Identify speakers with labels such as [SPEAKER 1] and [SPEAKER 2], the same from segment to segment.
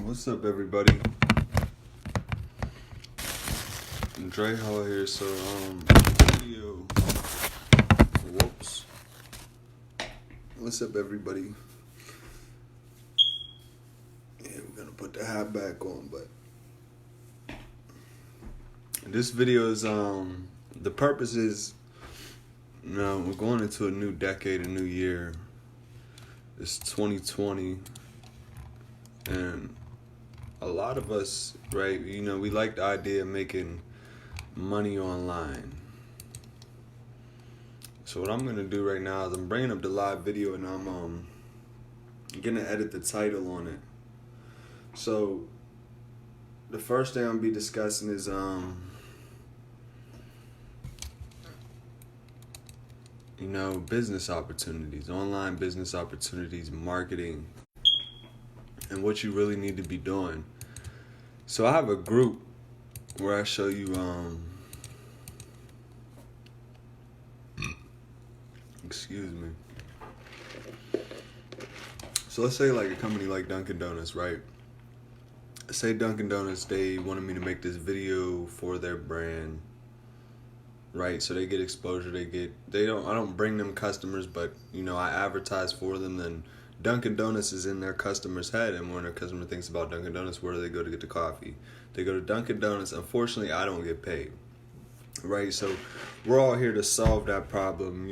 [SPEAKER 1] What's up, everybody? Dre Hall here. So, video. Whoops. What's up, everybody? Yeah, we're gonna put the hat back on, but this video is the purpose is, we're going into a new decade, a new year. It's 2020, and a lot of us, right, we like the idea of making money online. So what I'm going to do right now is I'm bringing up the live video, and I'm going to edit the title on it. So the first thing I'm going to be discussing is business opportunities, online business opportunities, marketing, and what you really need to be doing. So I have a group where I show you excuse me. So let's say like a company like Dunkin' Donuts, right? Say Dunkin' Donuts, they wanted me to make this video for their brand, right? So they get exposure, I don't bring them customers, but I advertise for them. Then Dunkin' Donuts is in their customer's head, and when their customer thinks about Dunkin' Donuts, where do they go to get the coffee? They go to Dunkin' Donuts. Unfortunately, I don't get paid, right? So we're all here to solve that problem.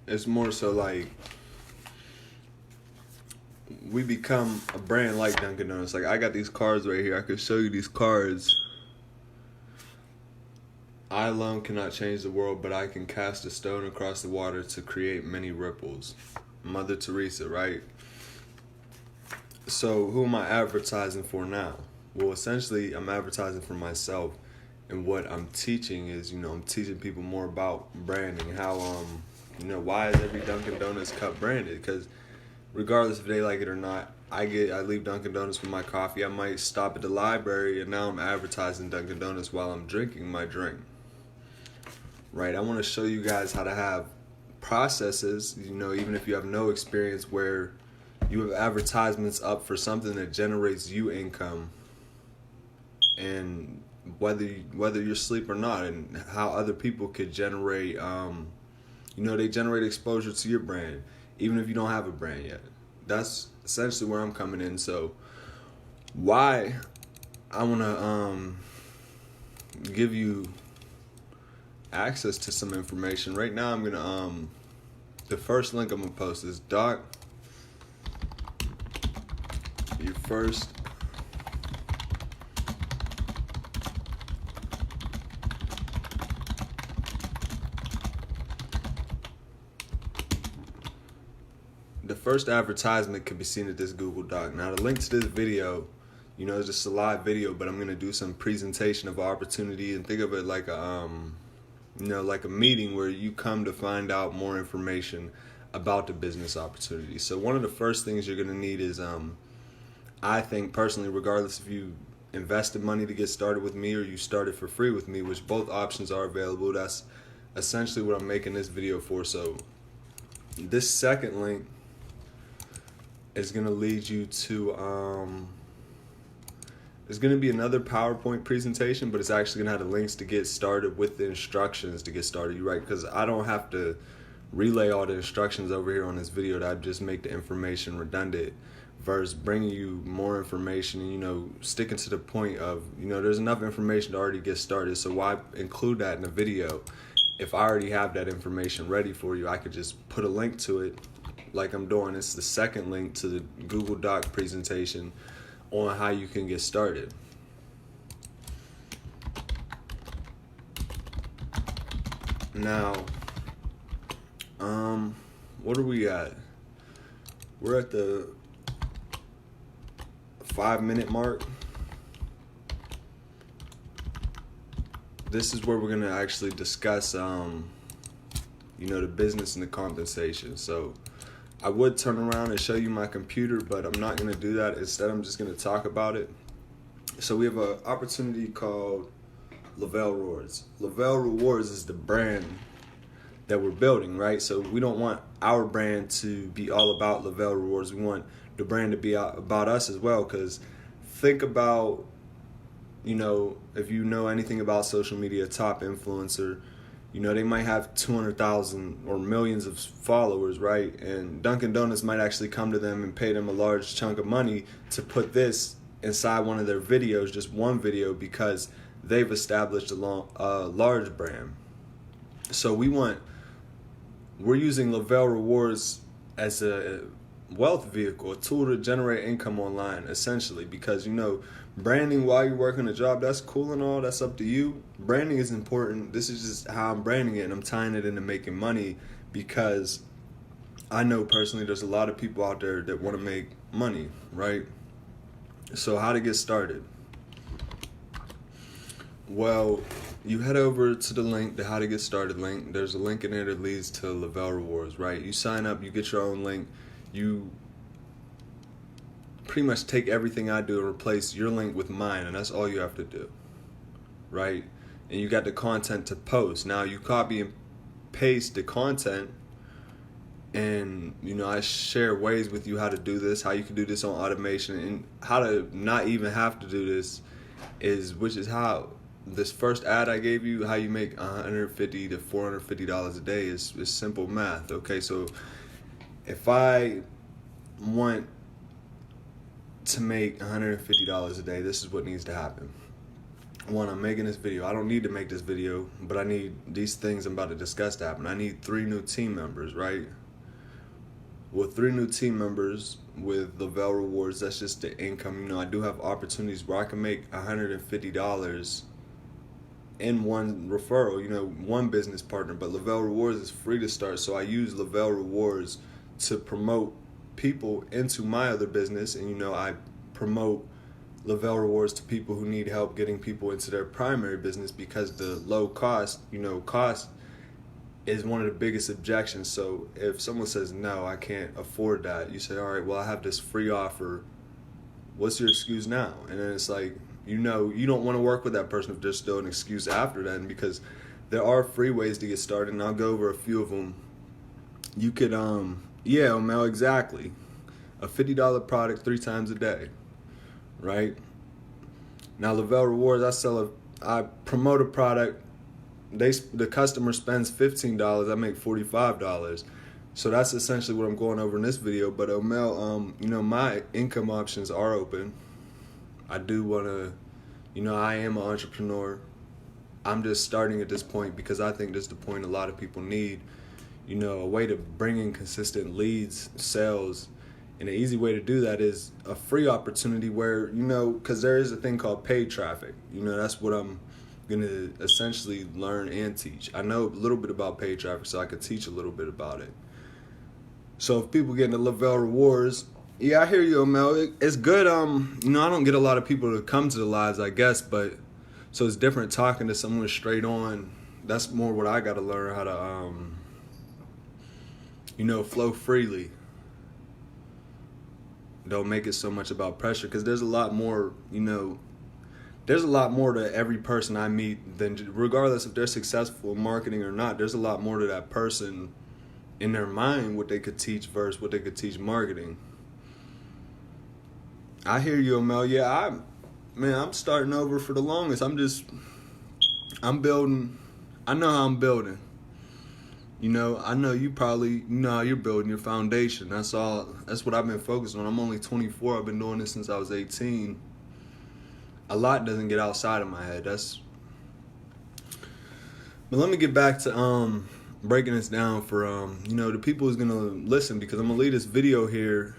[SPEAKER 1] It's more so like we become a brand like Dunkin' Donuts. Like, I got these cards right here. I could show you these cards. I alone cannot change the world, but I can cast a stone across the water to create many ripples. Mother Teresa, right? So who am I advertising for now? Well, essentially, I'm advertising for myself, and what I'm teaching is, I'm teaching people more about branding. How, why is every Dunkin' Donuts cup branded? Because regardless if they like it or not, I leave Dunkin' Donuts with my coffee. I might stop at the library, and now I'm advertising Dunkin' Donuts while I'm drinking my drink. Right? I want to show you guys how to have processes, even if you have no experience, where you have advertisements up for something that generates you income, and whether you're asleep or not, and how other people could generate, they generate exposure to your brand, even if you don't have a brand yet. That's essentially where I'm coming in. So why I want to give you access to some information. Right now I'm gonna the first link I'm gonna post is Doc. Your first advertisement can be seen at this Google Doc. Now the link to this video, is just a live video, but I'm going to do some presentation of opportunity, and think of it like a meeting where you come to find out more information about the business opportunity. So one of the first things you're going to need is, I think personally, regardless if you invested money to get started with me or you started for free with me, which both options are available, that's essentially what I'm making this video for. So this second link is going to lead you to, it's going to be another PowerPoint presentation, but it's actually going to have the links to get started with the instructions to get started, right? Because I don't have to relay all the instructions over here on this video. That just make the information redundant versus bringing you more information and, sticking to the point of, there's enough information to already get started. So why include that in a video? If I already have that information ready for you, I could just put a link to it like I'm doing. It's the second link to the Google Doc presentation on how you can get started. Now, what are we at? We're at the 5-minute mark. This is where we're gonna actually discuss, the business and the compensation. So I would turn around and show you my computer, but I'm not going to do that. Instead, I'm just going to talk about it. So we have an opportunity called Lavelle Rewards. Lavelle Rewards is the brand that we're building, right? So we don't want our brand to be all about Lavelle Rewards. We want the brand to be about us as well, because think about, if you know anything about social media, top influencer, they might have 200,000 or millions of followers, right? And Dunkin' Donuts might actually come to them and pay them a large chunk of money to put this inside one of their videos, just one video, because they've established a large brand. So we're using Lavelle Rewards as a wealth vehicle, a tool to generate income online, essentially, because branding while you're working a job, that's cool and all, that's up to you. Branding is important. This is just how I'm branding it, and I'm tying it into making money, because I know personally there's a lot of people out there that want to make money, right? So how to get started? Well, you head over to the link, the how to get started link. There's a link in there that leads to Lavelle Rewards, right? You sign up, you get your own link. You pretty much take everything I do and replace your link with mine, and that's all you have to do, right? And you got the content to post. Now you copy and paste the content, and I share ways with you how to do this, how you can do this on automation, and how to not even have to do this, which is how this first ad I gave you, how you make $150 to $450 a day, is simple math. Okay, so if I want to make $150 a day, this is what needs to happen. One, I'm making this video. I don't need to make this video, but I need these things I'm about to discuss to happen. I need 3 new team members, right? With 3 new team members with Lavelle Rewards, that's just the income. I do have opportunities where I can make $150 in one referral, one business partner, but Lavelle Rewards is free to start, so I use Lavelle Rewards to promote people into my other business, and I promote Lavelle Rewards to people who need help getting people into their primary business, because the low cost, cost is one of the biggest objections. So if someone says, no, I can't afford that, you say, all right, well, I have this free offer. What's your excuse now? And then it's like, you don't want to work with that person if there's still an excuse after that, because there are free ways to get started, and I'll go over a few of them. You could, yeah, Mel, exactly. A $50 product 3 times a day, right? Now, Lavelle Rewards, I promote a product. The customer spends $15, I make $45. So that's essentially what I'm going over in this video. But Mel, my income options are open. I do want to, I am an entrepreneur. I'm just starting at this point because I think this is the point a lot of people need. A way to bring in consistent leads, sales. And an easy way to do that is a free opportunity where, because there is a thing called paid traffic. That's what I'm going to essentially learn and teach. I know a little bit about paid traffic, so I could teach a little bit about it. So if people get into Lavelle Rewards, yeah, I hear you, Mel. It's good. I don't get a lot of people to come to the lives, I guess, but so it's different talking to someone straight on. That's more what I got to learn how to, flow freely. Don't make it so much about pressure, because there's a lot more, there's a lot more to every person I meet than, regardless if they're successful in marketing or not, there's a lot more to that person in their mind, what they could teach versus what they could teach marketing. I hear you, Mel. Yeah, I'm starting over for the longest. I'm building. I know how I'm building. I know you probably know how you're building your foundation. That's all. That's what I've been focused on. I'm only 24. I've been doing this since I was 18. A lot doesn't get outside of my head. But let me get back to breaking this down for the people who's gonna listen, because I'm gonna leave this video here,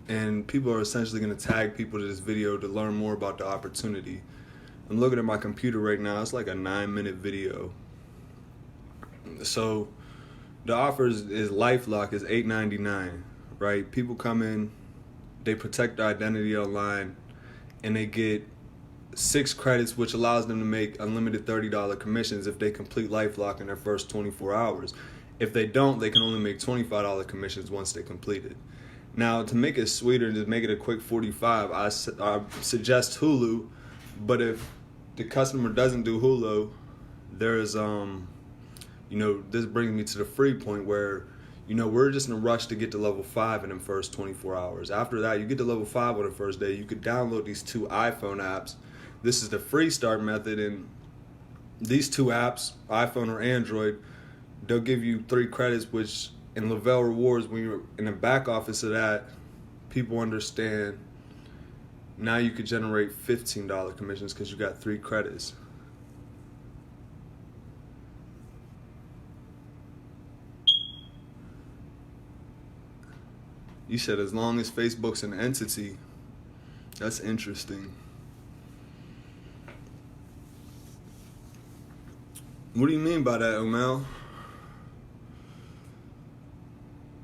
[SPEAKER 1] and people are essentially gonna tag people to this video to learn more about the opportunity. I'm looking at my computer right now. It's like a 9-minute video. So the offer is LifeLock is $8.99, right? People come in, they protect their identity online, and they get 6 credits, which allows them to make unlimited $30 commissions if they complete LifeLock in their first 24 hours. If they don't, they can only make $25 commissions once they complete it. Now, to make it sweeter, to make it a quick 45, I suggest Hulu, but if the customer doesn't do Hulu, there is, this brings me to the free point where, we're just in a rush to get to level 5 in the first 24 hours. After that, you get to level 5 on the first day. You could download these 2 iPhone apps. This is the free start method, and these 2 apps, iPhone or Android, they'll give you 3 credits, which in Lavelle Rewards, when you're in the back office of that, people understand now you could generate $15 commissions because you got 3 credits. You said as long as Facebook's an entity. That's interesting. What do you mean by that, Omel?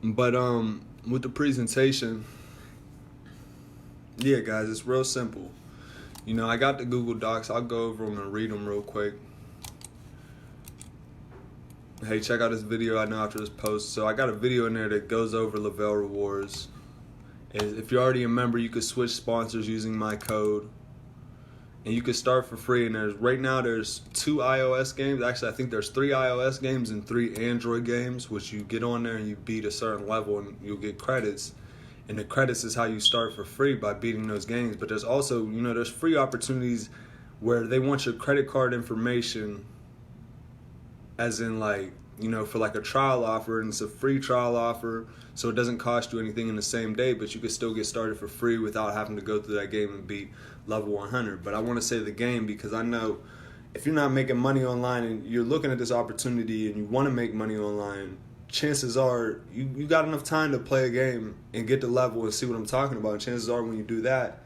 [SPEAKER 1] But with the presentation, yeah, guys, it's real simple. I got the Google Docs. I'll go over them and read them real quick. Hey, check out this video I know after this post. So I got a video in there that goes over Lavelle Rewards. If you're already a member, you could switch sponsors using my code. And you can start for free. And right now there's 2 iOS games. Actually, I think there's 3 iOS games and 3 Android games, which you get on there and you beat a certain level and you'll get credits. And the credits is how you start for free, by beating those games. But there's also, there's free opportunities where they want your credit card information, as in for like a trial offer, and it's a free trial offer, so it doesn't cost you anything in the same day, but you can still get started for free without having to go through that game and beat level 100. But I want to say the game because I know if you're not making money online and you're looking at this opportunity and you want to make money online, chances are you got enough time to play a game and get the level and see what I'm talking about. And chances are when you do that,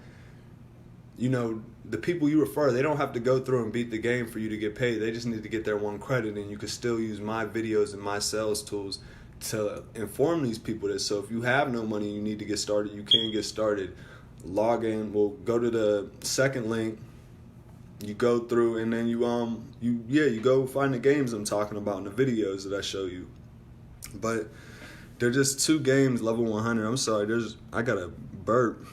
[SPEAKER 1] the people you refer, they don't have to go through and beat the game for you to get paid. They just need to get their 1 credit, and you can still use my videos and my sales tools to inform these people this. So if you have no money, you need to get started, you can get started. Log in. We'll go to the second link. You go through, and then you go find the games I'm talking about in the videos that I show you. But they're just 2 games, level 100. I'm sorry, I got a burp.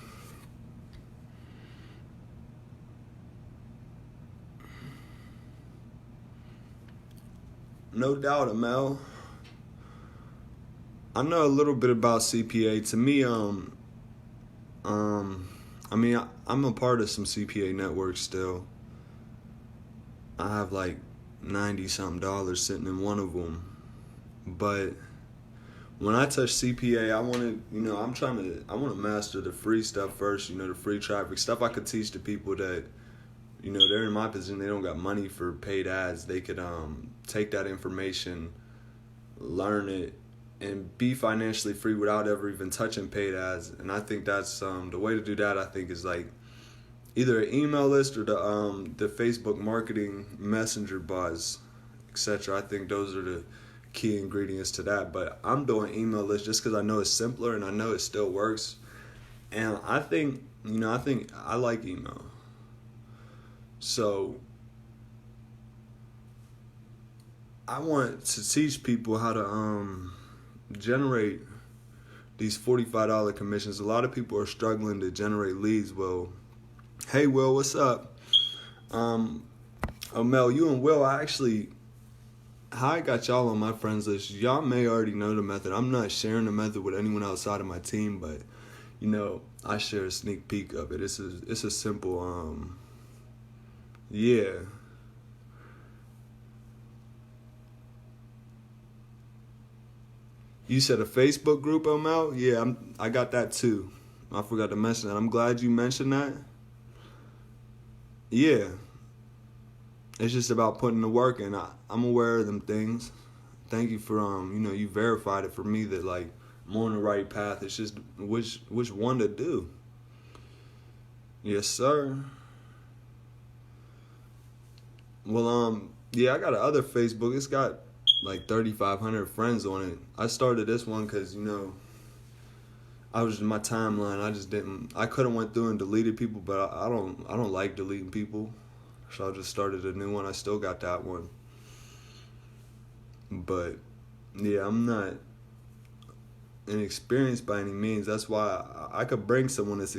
[SPEAKER 1] No doubt, Amel. I know a little bit about CPA. To me, I'm a part of some CPA networks still. I have like $90-something sitting in one of them. But when I touch CPA, I want to master the free stuff first. The free traffic stuff I could teach to people that, they're in my position. They don't got money for paid ads. They could take that information, learn it, and be financially free without ever even touching paid ads. And I think that's the way to do that. I think is like either an email list or the Facebook marketing messenger bots, etc. I think those are the key ingredients to that. But I'm doing email lists just because I know it's simpler and I know it still works. And I think I like email. So I want to teach people how to generate these $45 commissions. A lot of people are struggling to generate leads. Well, hey Will, what's up? Mel, you and Will, how I got y'all on my friends list. Y'all may already know the method. I'm not sharing the method with anyone outside of my team, but I share a sneak peek of it. It's a simple yeah. You said a Facebook group, Omel? Yeah, I got that too. I forgot to mention that. I'm glad you mentioned that. Yeah. It's just about putting the work in. I'm aware of them things. Thank you for you verified it for me that I'm on the right path. It's just which one to do. Yes, sir. Well, yeah, I got another Facebook. It's got like 3,500 friends on it. I started this one because I was in my timeline. I could have went through and deleted people, but I don't like deleting people, so I just started a new one. I still got that one, but yeah, I'm not inexperienced by any means. That's why I could bring someone that's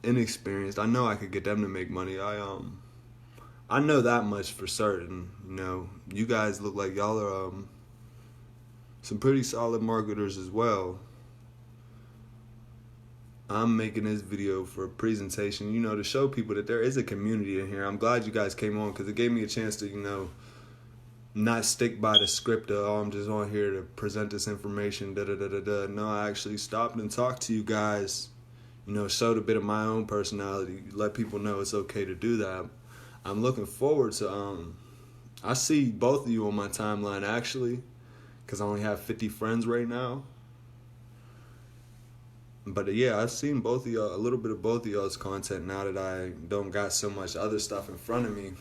[SPEAKER 1] inexperienced. I know I could get them to make money. I know that much for certain. You guys look like y'all are some pretty solid marketers as well. I'm making this video for a presentation, to show people that there is a community in here. I'm glad you guys came on because it gave me a chance to, not stick by the script of, I'm just on here to present this information, da-da-da-da-da. No, I actually stopped and talked to you guys, showed a bit of my own personality, let people know it's okay to do that. I'm looking forward to, I see both of you on my timeline, actually, because I only have 50 friends right now. But yeah, I've seen both of y'all, a little bit of both of y'all's content now that I don't got so much other stuff in front of me.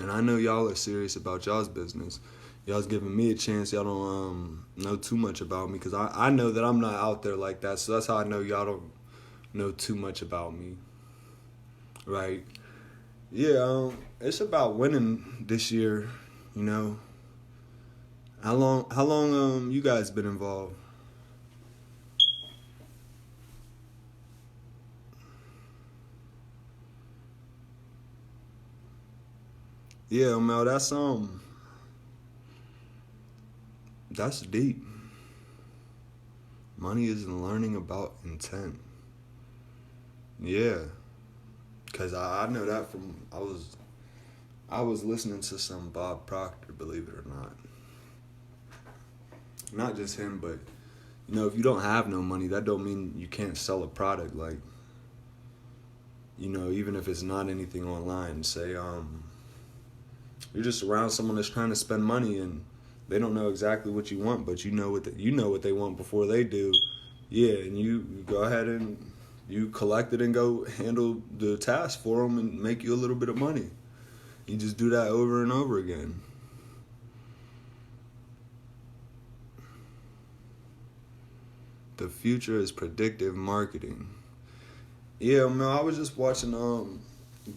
[SPEAKER 1] And I know y'all are serious about y'all's business. Y'all's giving me a chance. Y'all don't know too much about me because I know that I'm not out there like that. So that's how I know y'all don't know too much about me. Right? Yeah, it's about winning this year, How long you guys been involved? Yeah, Mel, that's deep. Money is learning about intent. Yeah, cause I know that from I was listening to some Bob Proctor, believe it or not. Not just him, but if you don't have no money, that don't mean you can't sell a product. Like, even if it's not anything online, say you're just around someone that's trying to spend money and they don't know exactly what you want, but you know what they want before they do. Yeah, and you go ahead and you collect it and go handle the task for them and make you a little bit of money. You just do that over and over again. The future is predictive marketing. Yeah, man, I was just watching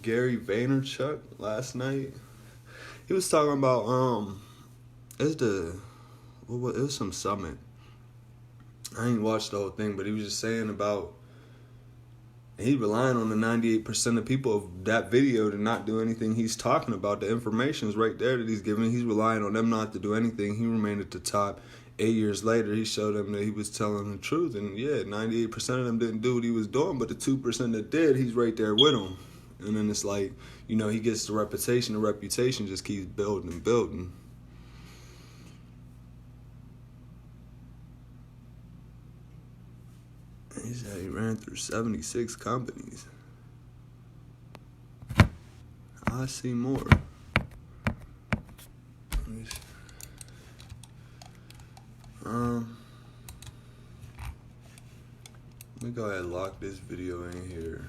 [SPEAKER 1] Gary Vaynerchuk last night. He was talking about it was some summit. I ain't watched the whole thing, but he was just saying about he relying on the 98% of people of that video to not do anything he's talking about. The information is right there that he's giving. He's relying on them not to do anything. He remained at the top. 8 years later, he showed them that he was telling the truth. And yeah, 98% of them didn't do what he was doing, but the 2% that did, he's right there with them. And then it's like, he gets the reputation. The reputation just keeps building and building. He said he ran through 76 companies. I see more. Let me go ahead and lock this video in here.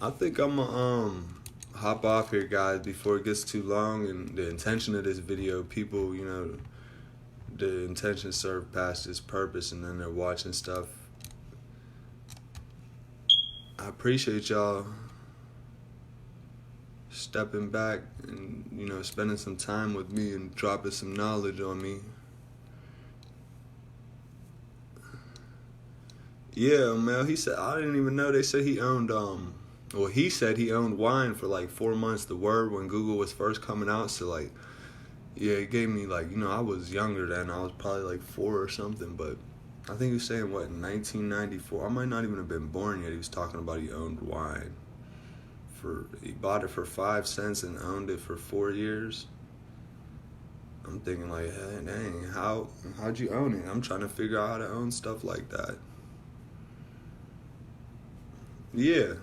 [SPEAKER 1] I think I'm gonna hop off here, guys, before it gets too long. And the intention of this video, people, the intention served past its purpose, and then they're watching stuff. I appreciate y'all stepping back and spending some time with me and dropping some knowledge on me. Yeah, Mel, he said, I didn't even know. They said he owned he said he owned wine for like 4 months. The word when Google was first coming out. So like, yeah, it gave me like, I was younger then. I was probably like 4 or something. But I think he was saying, what, in 1994? I might not even have been born yet. He was talking about he owned wine. He bought it for 5 cents and owned it for 4 years. I'm thinking like, hey, dang, how'd you own it? I'm trying to figure out how to own stuff like that. Yeah.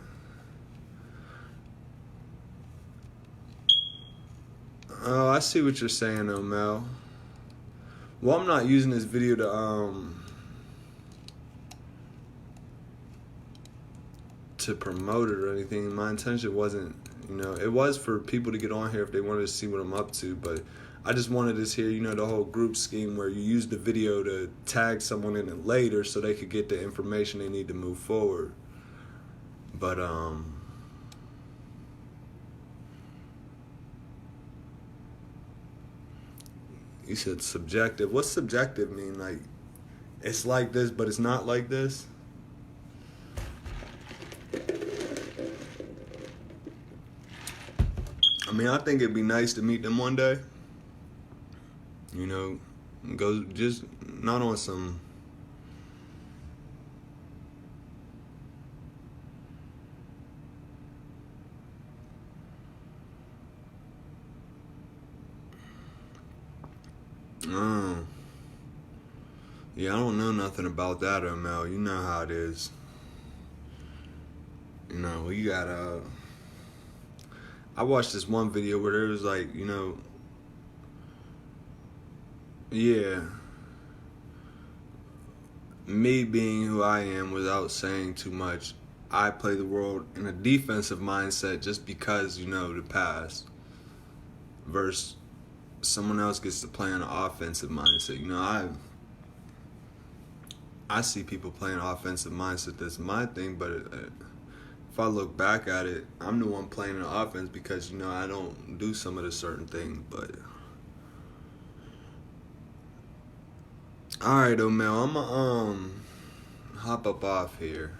[SPEAKER 1] Oh, I see what you're saying though, Mel. Well, I'm not using this video to promote it or anything. My intention wasn't, it was for people to get on here if they wanted to see what I'm up to, but I just wanted this here, the whole group scheme where you use the video to tag someone in it later so they could get the information they need to move forward. But you said subjective. What's subjective mean? Like, it's like this, but it's not like this? I mean, I think it'd be nice to meet them one day. You know, go just not on some. Oh, yeah, I don't know nothing about that, ML. You know how it is. You know, we got I watched this one video where there was like, yeah, me being who I am without saying too much, I play the world in a defensive mindset just because, the past, versus someone else gets to play in an offensive mindset. I see people playing offensive mindset. That's my thing, but if I look back at it, I'm the one playing an offense because I don't do some of the certain things. But all right, O'Mel, I'ma hop up off here.